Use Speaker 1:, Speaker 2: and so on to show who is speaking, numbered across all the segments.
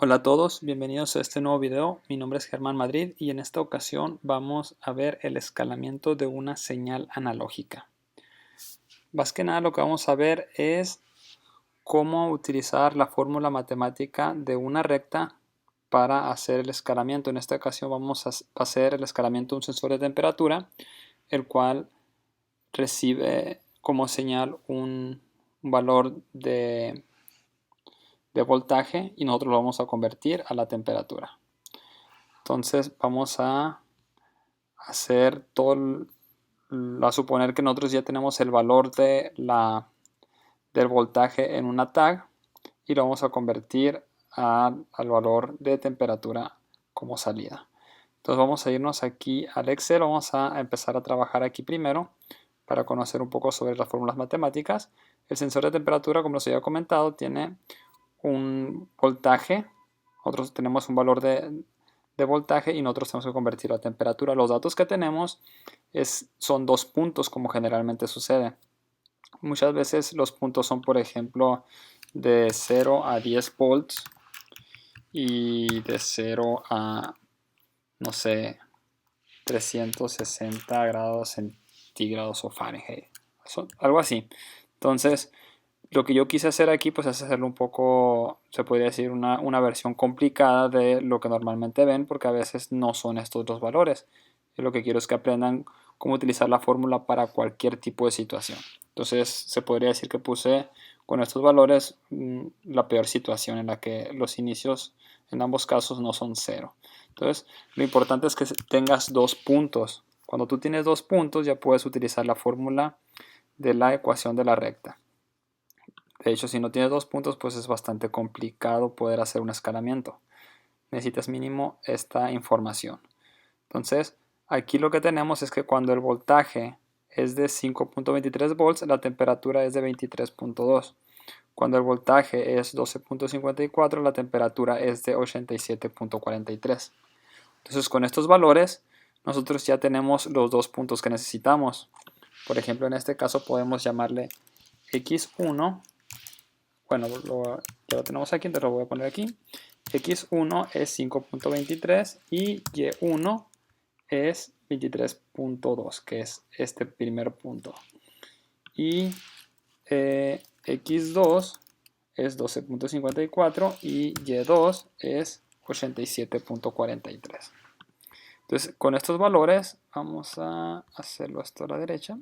Speaker 1: Hola a todos, bienvenidos a este nuevo video. Mi nombre es Germán Madrid y en esta ocasión vamos a ver el escalamiento de una señal analógica. Más que nada lo que vamos a ver es cómo utilizar la fórmula matemática de una recta para hacer el escalamiento. En esta ocasión vamos a hacer el escalamiento de un sensor de temperatura, el cual recibe como señal un valor de voltaje y nosotros lo vamos a convertir a la temperatura. Entonces vamos a hacer a suponer que nosotros ya tenemos el valor del voltaje en una tag y lo vamos a convertir al valor de temperatura como salida. Entonces vamos a irnos aquí al Excel, vamos a empezar a trabajar aquí primero para conocer un poco sobre las fórmulas matemáticas. El sensor de temperatura, como les había comentado, tiene un voltaje, nosotros tenemos un valor de voltaje y nosotros tenemos que convertirlo a temperatura. Los datos que tenemos son dos puntos, como generalmente sucede. Muchas veces los puntos son, por ejemplo, de 0 a 10 volts y de 0 a, no sé, 360 grados centígrados o Fahrenheit, algo así. Entonces, lo que yo quise hacer aquí pues es hacerlo un poco, se podría decir, una versión complicada de lo que normalmente ven, porque a veces no son estos los valores. Y lo que quiero es que aprendan cómo utilizar la fórmula para cualquier tipo de situación. Entonces se podría decir que puse con estos valores la peor situación en la que los inicios en ambos casos no son cero. Entonces lo importante es que tengas dos puntos. Cuando tú tienes dos puntos ya puedes utilizar la fórmula de la ecuación de la recta. De hecho, si no tienes dos puntos, pues es bastante complicado poder hacer un escalamiento. Necesitas mínimo esta información. Entonces, aquí lo que tenemos es que cuando el voltaje es de 5.23 volts, la temperatura es de 23.2. Cuando el voltaje es 12.54, la temperatura es de 87.43. Entonces, con estos valores, nosotros ya tenemos los dos puntos que necesitamos. Por ejemplo, en este caso podemos llamarle x1. Bueno, ya lo tenemos aquí, entonces lo voy a poner aquí. X1 es 5.23 y Y1 es 23.2, que es este primer punto. Y X2 es 12.54 y Y2 es 87.43. Entonces, con estos valores, vamos a hacerlo esto a la derecha.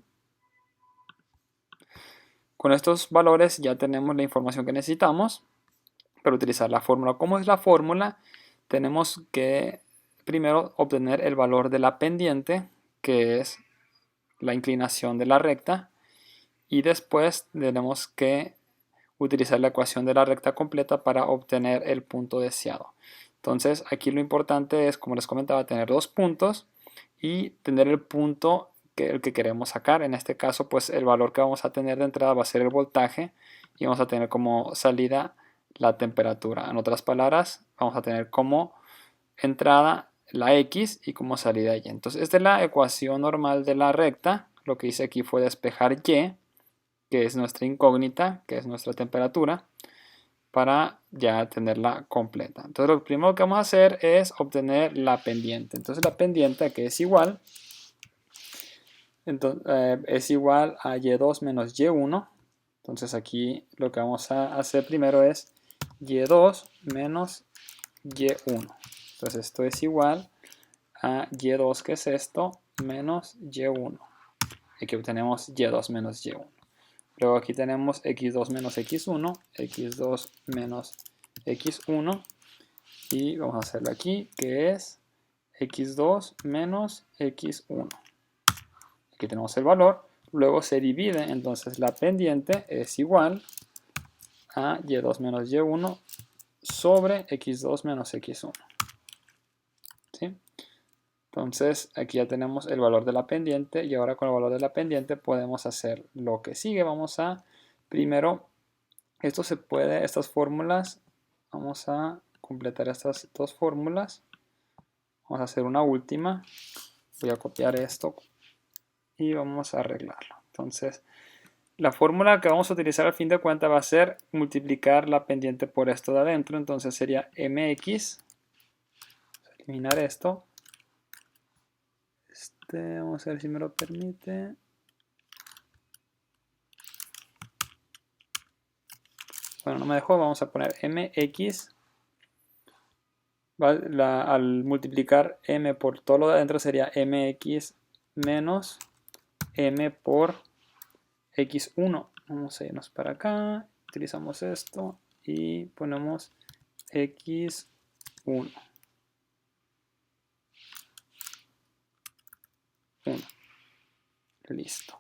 Speaker 1: Con estos valores ya tenemos la información que necesitamos para utilizar la fórmula. ¿Cómo es la fórmula? Tenemos que primero obtener el valor de la pendiente, que es la inclinación de la recta, y después tenemos que utilizar la ecuación de la recta completa para obtener el punto deseado. Entonces aquí lo importante es, como les comentaba, tener dos puntos y tener el punto el que queremos sacar. En este caso, pues el valor que vamos a tener de entrada va a ser el voltaje y vamos a tener como salida la temperatura. En otras palabras, vamos a tener como entrada la X y como salida Y. Entonces, esta es la ecuación normal de la recta. Lo que hice aquí fue despejar Y, que es nuestra incógnita, que es nuestra temperatura, para ya tenerla completa. Entonces, lo primero que vamos a hacer es obtener la pendiente. Entonces, la pendiente, que es igual, es igual a Y2 menos Y1. Entonces, aquí lo que vamos a hacer primero es Y2 menos Y1. Entonces esto es igual a Y2, que es esto, menos Y1. Aquí obtenemos Y2 menos Y1. Luego aquí tenemos X2 menos X1, X2 menos X1. Y vamos a hacerlo aquí, que es X2 menos X1. Aquí tenemos el valor. Luego se divide, entonces la pendiente es igual a Y2 menos Y1 sobre X2 menos X1. ¿Sí? Entonces aquí ya tenemos el valor de la pendiente y ahora con el valor de la pendiente podemos hacer lo que sigue. Vamos a, primero, esto se puede, estas fórmulas, vamos a completar estas dos fórmulas. Vamos a hacer una última. Voy a copiar esto y vamos a arreglarlo. Entonces La fórmula que vamos a utilizar al fin de cuentas va a ser multiplicar la pendiente por esto de adentro. Entonces sería mx. Vamos a eliminar esto. Vamos a ver si me lo permite. Bueno, no me dejó. Vamos a poner mx. Al multiplicar m por todo lo de adentro sería mx menos m por x1. Vamos a irnos para acá, utilizamos esto y ponemos x1. Listo.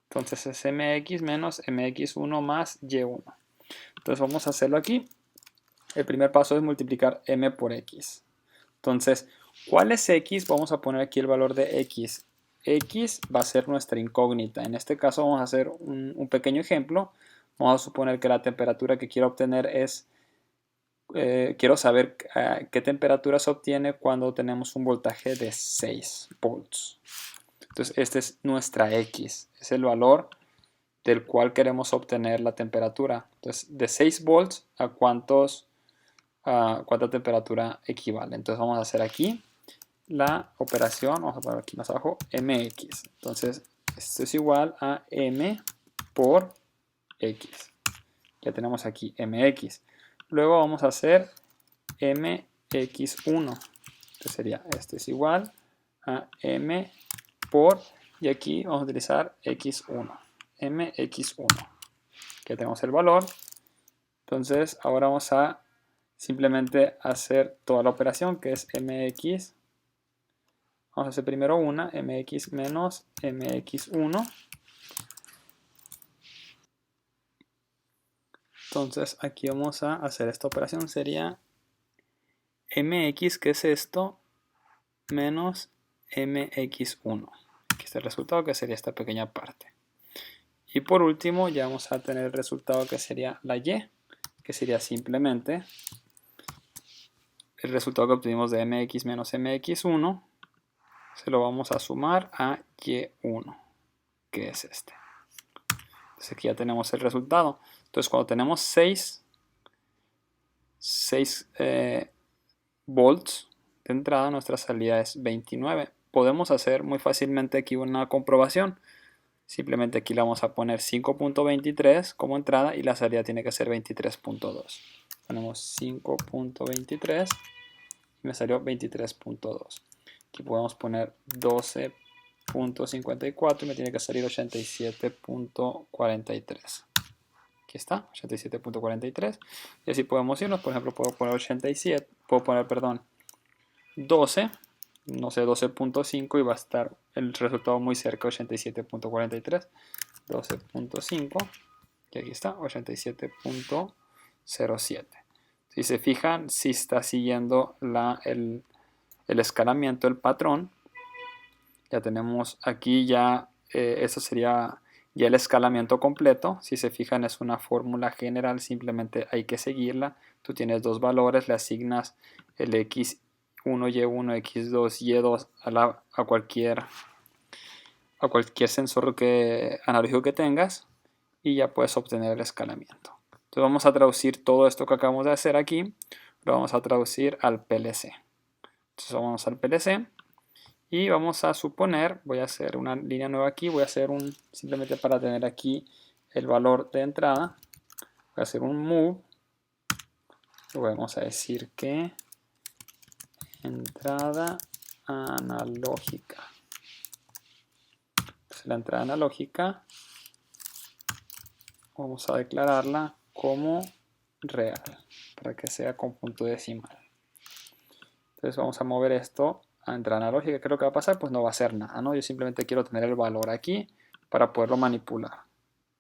Speaker 1: Entonces es mx menos mx1 más y1. Entonces vamos a hacerlo aquí. El primer paso es multiplicar m por x. Entonces, ¿cuál es x? Vamos a poner aquí el valor de x. X va a ser nuestra incógnita. En este caso vamos a hacer un pequeño ejemplo. Vamos a suponer que la temperatura que quiero obtener es, quiero saber qué temperatura se obtiene cuando tenemos un voltaje de 6 volts. Entonces, esta es nuestra x. Es el valor del cual queremos obtener la temperatura. Entonces, de 6 volts a cuánta temperatura equivale. Entonces, vamos a hacer aquí la operación, vamos a poner aquí más abajo, mx. Entonces, esto es igual a m por x. Ya tenemos aquí mx. Luego vamos a hacer mx1. Entonces sería, esto es igual a m por, y aquí vamos a utilizar x1. mx1. Ya tenemos el valor. Entonces, ahora vamos a simplemente hacer toda la operación, que es mx. Vamos a hacer primero una, mx menos mx1. Entonces aquí vamos a hacer esta operación. Sería mx, que es esto, menos mx1. Aquí está el resultado, que sería esta pequeña parte. Y por último ya vamos a tener el resultado, que sería la y, que sería simplemente el resultado que obtuvimos de mx menos mx1. Se lo vamos a sumar a y1, que es este. Entonces aquí ya tenemos el resultado. Entonces cuando tenemos 6 volts de entrada, nuestra salida es 29. Podemos hacer muy fácilmente aquí una comprobación. Simplemente aquí le vamos a poner 5.23 como entrada y la salida tiene que ser 23.2. Ponemos 5.23 y me salió 23.2. Aquí podemos poner 12.54 y me tiene que salir 87.43. Aquí está, 87.43. Y así podemos irnos. Por ejemplo, puedo poner 87, puedo poner, perdón, 12, no sé, 12.5 y va a estar el resultado muy cerca, 87.43. 12.5 y aquí está, 87.07. Si se fijan, si está siguiendo el escalamiento, el patrón. Ya tenemos aquí ya, eso sería ya el escalamiento completo. Si se fijan, es una fórmula general, simplemente hay que seguirla. Tú tienes dos valores, le asignas el x1, y1, x2, y2 a cualquier sensor analógico que tengas y ya puedes obtener el escalamiento. Entonces vamos a traducir todo esto que acabamos de hacer aquí, lo vamos a traducir al PLC. Entonces vamos al PLC. Y vamos a suponer, voy a hacer una línea nueva aquí, voy a hacer simplemente para tener aquí el valor de entrada, voy a hacer un move, y vamos a decir que entrada analógica. Entonces la entrada analógica vamos a declararla como real, para que sea con punto decimal. Entonces vamos a mover esto a entrada analógica. ¿Qué es lo que va a pasar? Pues no va a hacer nada, ¿no? Yo simplemente quiero tener el valor aquí para poderlo manipular.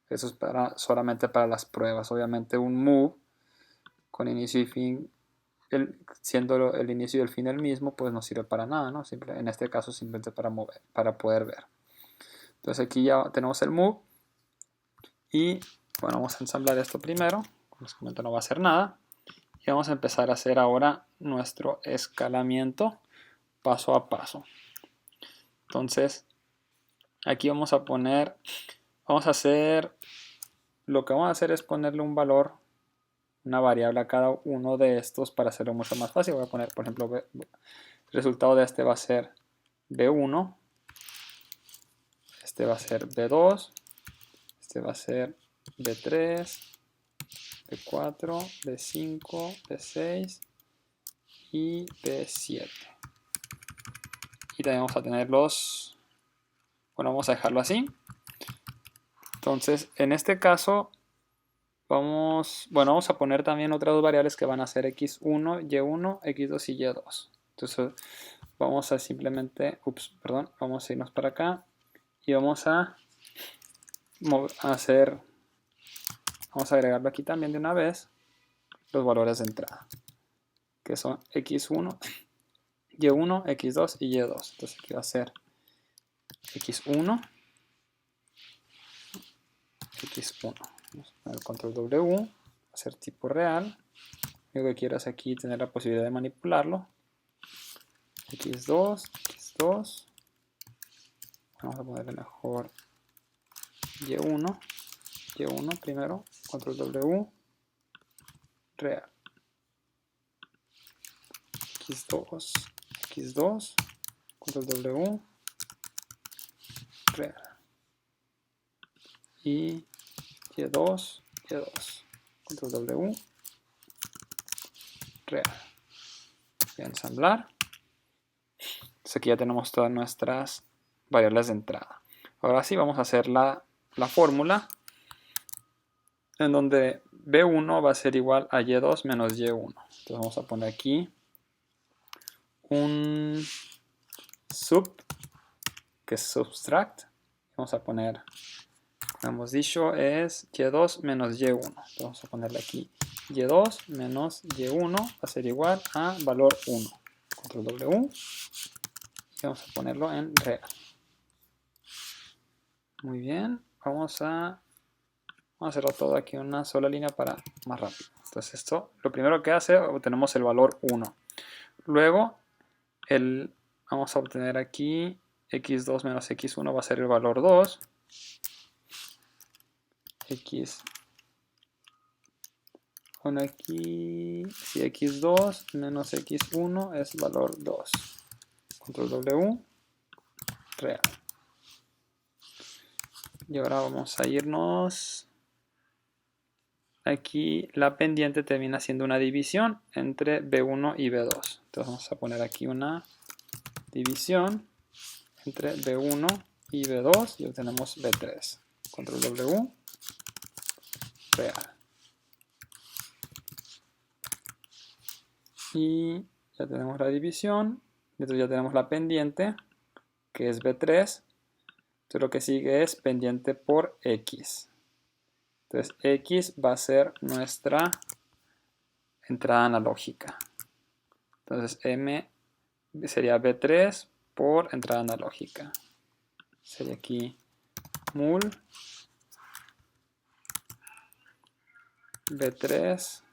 Speaker 1: Eso es solamente para las pruebas. Obviamente un move con inicio y fin, siendo el inicio y el fin el mismo, pues no sirve para nada, ¿no? En este caso simplemente para mover, para poder ver. Entonces aquí ya tenemos el move. Y bueno, vamos a ensamblar esto primero. Como les comento, no va a hacer nada. Y vamos a empezar a hacer ahora nuestro escalamiento paso a paso. Entonces aquí vamos a vamos a hacer, lo que vamos a hacer es ponerle un valor, una variable a cada uno de estos para hacerlo mucho más fácil. Voy a poner, por ejemplo, el resultado de este va a ser B1, este va a ser B2, este va a ser B3, B4, B5, B6 y B7. Y también vamos a tener los, bueno, vamos a dejarlo así. Entonces, en este caso, vamos a poner también otras dos variables que van a ser x1, y1, x2 y y2. Entonces, vamos a simplemente, vamos a irnos para acá y vamos a agregarlo aquí también de una vez, los valores de entrada, que son x1, y1, x2 y y2. Entonces, aquí va a ser x1, x1. Vamos a poner control W, va a ser tipo real. Lo que quiero es aquí tener la posibilidad de manipularlo. x2, x2. Vamos a ponerle mejor y1, y1 primero, control W, real. x2, x2, control W, real. Y y2, y2, control W, real. Voy a ensamblar. Entonces aquí ya tenemos todas nuestras variables de entrada. Ahora sí vamos a hacer la fórmula en donde B1 va a ser igual a Y2 menos Y1. Entonces vamos a poner aquí un sub, que es subtract. Vamos a poner, como hemos dicho, es Y2 menos Y1. Entonces vamos a ponerle aquí Y2 menos Y1 va a ser igual a valor 1. Control W. Y vamos a ponerlo en real. Muy bien. Vamos a hacerlo todo aquí en una sola línea para más rápido. Entonces esto, lo primero que hace, obtenemos el valor 1. Luego, vamos a obtener aquí x2 menos x1 va a ser el valor 2. Bueno, aquí, si x2 menos x1 es valor 2. Control W, real. Y ahora vamos a irnos. Aquí la pendiente termina siendo una división entre B1 y B2. Entonces vamos a poner aquí una división entre B1 y B2 y obtenemos B3. Control W, real. Y ya tenemos la división, entonces ya tenemos la pendiente, que es B3. Entonces lo que sigue es pendiente por X. Entonces X va a ser nuestra entrada analógica. Entonces M sería B3 por entrada analógica. Sería aquí mul B3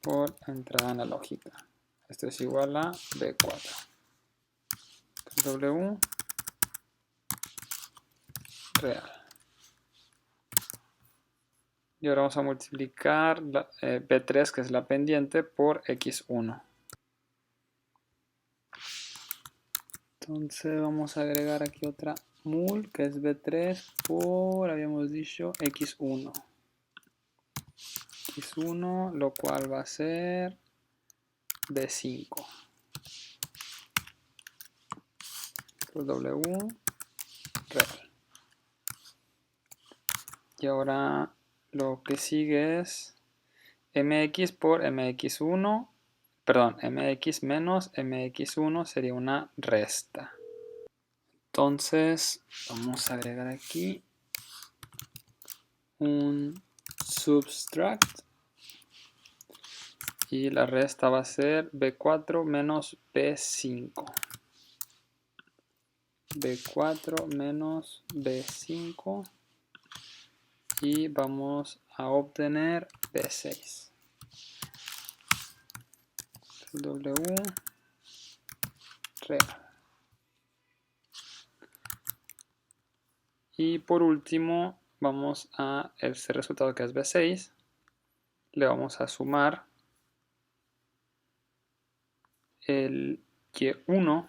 Speaker 1: por entrada analógica. Esto es igual a B4. W real. Y ahora vamos a multiplicar B3, que es la pendiente, por X1. Entonces vamos a agregar aquí otra mul, que es B3 por, habíamos dicho, X1. X1, lo cual va a ser B5. W real. Y ahora lo que sigue es mx por mx1, perdón, mx menos mx1 sería una resta. Entonces vamos a agregar aquí un subtract y la resta va a ser b4 menos b5. b4 menos b5 y vamos a obtener b6. W real. Y por último, vamos a este resultado que es B6. Le vamos a sumar el Y1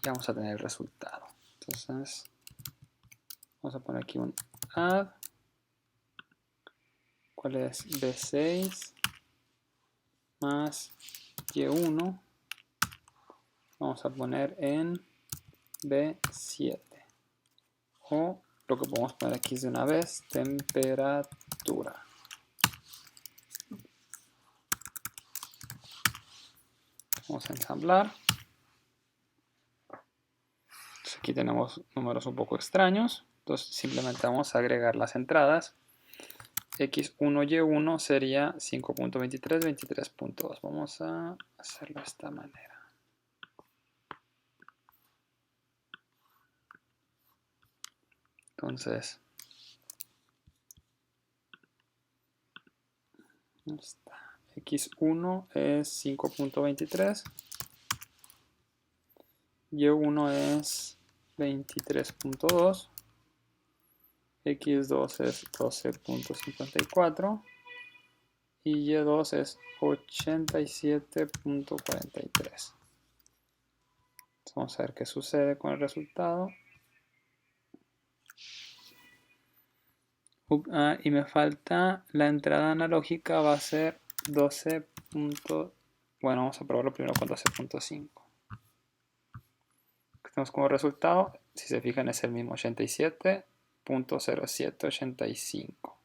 Speaker 1: y vamos a tener el resultado. Entonces, vamos a poner aquí un add. ¿Cuál es? B6 más Y1. Vamos a poner en B7. O lo que podemos poner aquí de una vez, temperatura. Vamos a ensamblar. Entonces aquí tenemos números un poco extraños. Entonces simplemente vamos a agregar las entradas. X1, Y1 sería 5.23, 23.2. Vamos a hacerlo de esta manera. Entonces, X1 es 5.23. Y1 es 23.2. X2 es 12.54 y Y2 es 87.43. Vamos a ver qué sucede con el resultado. Y me falta la entrada analógica, va a ser 12. Bueno, vamos a probarlo primero con 12.5. Tenemos como resultado, si se fijan, es el mismo 87.0785.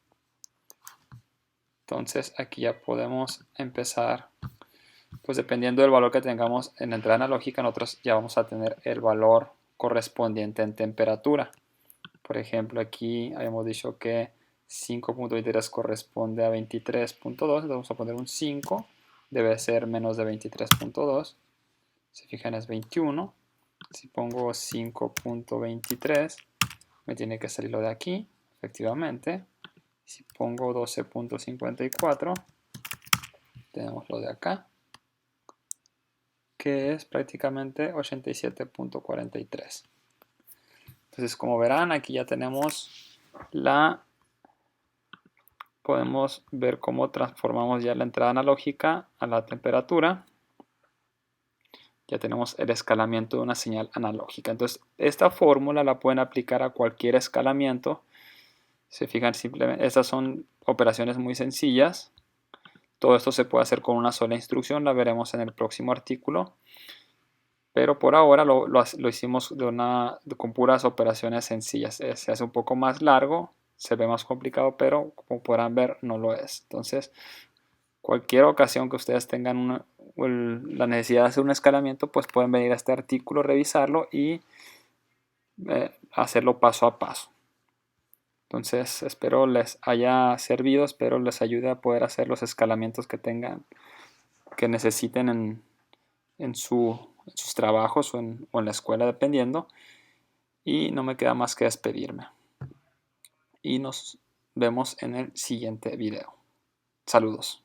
Speaker 1: Entonces aquí ya podemos empezar, pues dependiendo del valor que tengamos en la entrada analógica, nosotros ya vamos a tener el valor correspondiente en temperatura. Por ejemplo, aquí habíamos dicho que 5.23 corresponde a 23.2, entonces vamos a poner un 5, debe ser menos de 23.2. Si fijan es 21. Si pongo 5.23, me tiene que salir lo de aquí, efectivamente. Si pongo 12.54, tenemos lo de acá, que es prácticamente 87.43. Entonces, como verán, aquí ya tenemos podemos ver cómo transformamos ya la entrada analógica a la temperatura. Ya tenemos el escalamiento de una señal analógica. Entonces, esta fórmula la pueden aplicar a cualquier escalamiento. Se fijan, simplemente, estas son operaciones muy sencillas. Todo esto se puede hacer con una sola instrucción, la veremos en el próximo artículo. Pero por ahora lo hicimos con puras operaciones sencillas. Se hace un poco más largo, se ve más complicado, pero como podrán ver, no lo es. Entonces, cualquier ocasión que ustedes tengan la necesidad de hacer un escalamiento, pues pueden venir a este artículo, revisarlo y hacerlo paso a paso. Entonces, espero les haya servido, espero les ayude a poder hacer los escalamientos que necesiten en sus trabajos o en la escuela, dependiendo. Y no me queda más que despedirme. Y nos vemos en el siguiente video. Saludos.